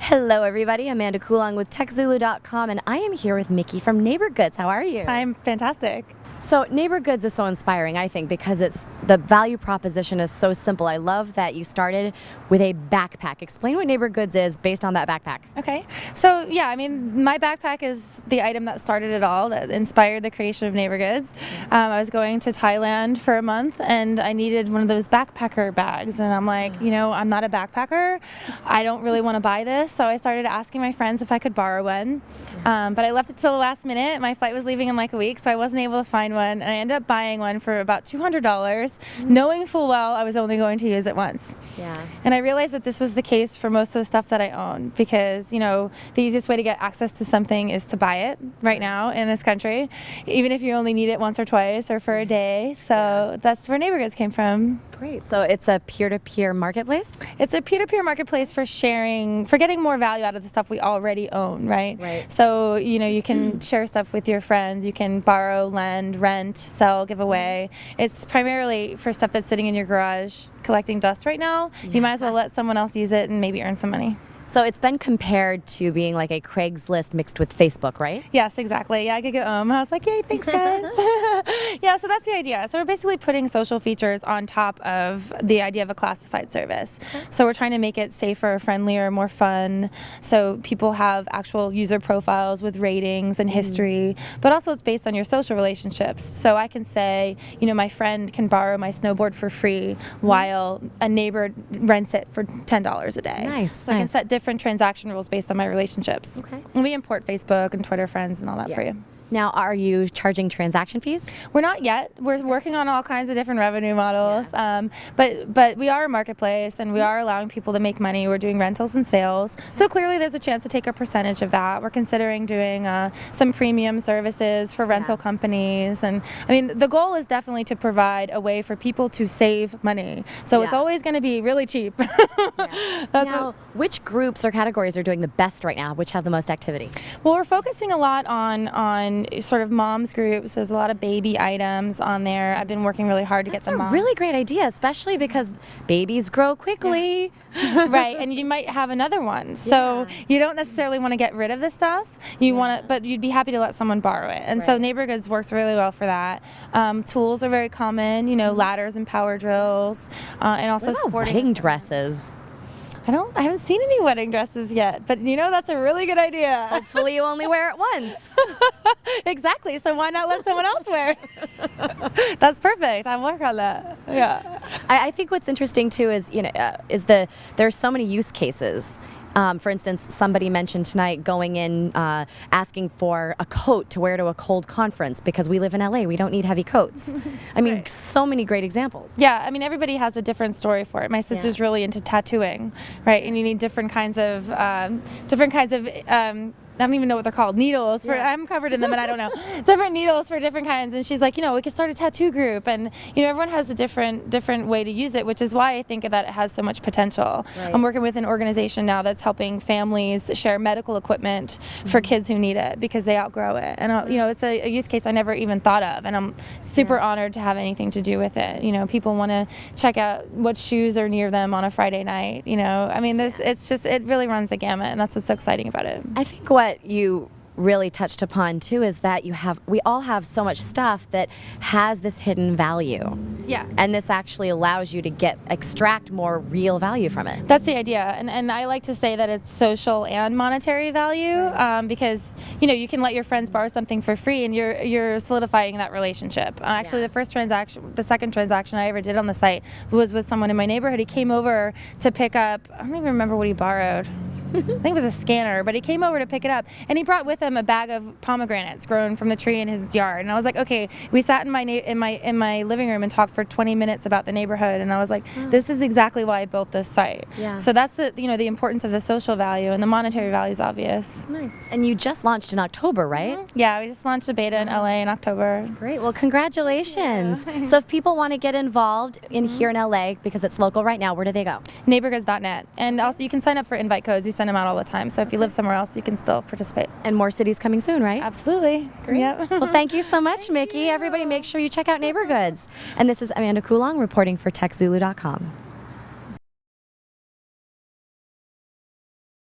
Hello everybody, Amanda Coulong with TechZulu.com, and I am here with Miki from NeighborGoods. How are you? I'm fantastic. So NeighborGoods is so inspiring, I think, because the value proposition is so simple. I love that you started with a backpack. Explain what NeighborGoods is based on that backpack. Okay. So yeah, I mean, my backpack is the item that started it all, that inspired the creation of NeighborGoods. I was going to Thailand for a month and I needed one of those backpacker bags. And I'm like, you know, I'm not a backpacker. I don't really want to buy this. So I started asking my friends if I could borrow one. But I left it till the last minute. My flight was leaving in like a week, so I wasn't able to find one. And I ended up buying one for about $200, knowing full well I was only going to use it once. Yeah. And I realized that this was the case for most of the stuff that I own, because, you know, the easiest way to get access to something is to buy it right now in this country, even if you only need it once or twice or for a day. So that's where NeighborGoods came from. Great. So it's a peer-to-peer marketplace? It's a peer-to-peer marketplace for sharing, for getting more value out of the stuff we already own, right? Right. So, you know, you can share stuff with your friends, you can borrow, lend, rent, sell, give away. It's primarily for stuff that's sitting in your garage collecting dust right now. You might as well let someone else use it and maybe earn some money. So it's been compared to being like a Craigslist mixed with Facebook, right? Yes, exactly. Yeah, I could go home. I was like, yay, thanks, guys. Yeah, so that's the idea. So we're basically putting social features on top of the idea of a classified service. Okay. So we're trying to make it safer, friendlier, more fun. So people have actual user profiles with ratings and history, but also it's based on your social relationships. So I can say, you know, my friend can borrow my snowboard for free while a neighbor rents it for $10 a day. Nice. So I can set different transaction rules based on my relationships. Okay. And we import Facebook and Twitter friends and all that for you. Now, are you charging transaction fees? We're not yet. We're working on all kinds of different revenue models. But we are a marketplace and we are allowing people to make money. We're doing rentals and sales. So clearly there's a chance to take a percentage of that. We're considering doing some premium services for rental companies. And I mean, the goal is definitely to provide a way for people to save money. So it's always going to be really cheap. Now, which groups or categories are doing the best right now? Which have the most activity? Well, we're focusing a lot on sort of moms groups. There's a lot of baby items on there. I've been working really hard to get some moms. Really great idea, especially because babies grow quickly. Right, and you might have another one. So you don't necessarily want to get rid of this stuff. You want to, but you'd be happy to let someone borrow it. And so NeighborGoods works really well for that. Tools are very common, you know, ladders and power drills, and also sporting wedding dresses. I haven't seen any wedding dresses yet, but you know, that's a really good idea. Hopefully you only wear it once. Exactly, so why not let someone else wear it? That's perfect. I'll work on that. Yeah. I think what's interesting too is, you know, there's so many use cases. For instance, somebody mentioned tonight going in asking for a coat to wear to a cold conference because we live in LA. We don't need heavy coats. I mean, so many great examples. Yeah, I mean, everybody has a different story for it. My sister's really into tattooing, right? And you need different kinds of I don't even know what they're called. Needles. I'm covered in them and I don't know. Different needles for different kinds. And she's like, you know, we could start a tattoo group. And, you know, everyone has a different way to use it, which is why I think that it has so much potential. Right. I'm working with an organization now that's helping families share medical equipment for kids who need it because they outgrow it. And, you know, it's a use case I never even thought of. And I'm super honored to have anything to do with it. You know, people want to check out what shoes are near them on a Friday night. You know, I mean, it really runs the gamut. And that's what's so exciting about it. I think what you really touched upon too is that we all have so much stuff that has this hidden value. Yeah. And this actually allows you to extract more real value from it. That's the idea. And I like to say that it's social and monetary value, because, you know, you can let your friends borrow something for free and you're solidifying that relationship. Actually, the second transaction I ever did on the site was with someone in my neighborhood. He came over to pick up, I don't even remember what he borrowed. I think it was a scanner, but he came over to pick it up and he brought with him a bag of pomegranates grown from the tree in his yard. And I was like, okay, we sat in my living room and talked for 20 minutes about the neighborhood, and I was like, this is exactly why I built this site. Yeah. So that's the importance of the social value, and the monetary value is obvious. Nice. And you just launched in October, right? Yeah, we just launched a beta in LA in October. Great. Well, congratulations. So if people want to get involved here in LA, because it's local right now, where do they go? NeighborGoods.net. And also you can sign up for invite codes. We send them out all the time. So if you live somewhere else, you can still participate. And more cities coming soon, right? Absolutely. Great. Yep. Well, thank you so much, Miki. Everybody make sure you check out NeighborGoods. And this is Amanda Coulong reporting for TechZulu.com.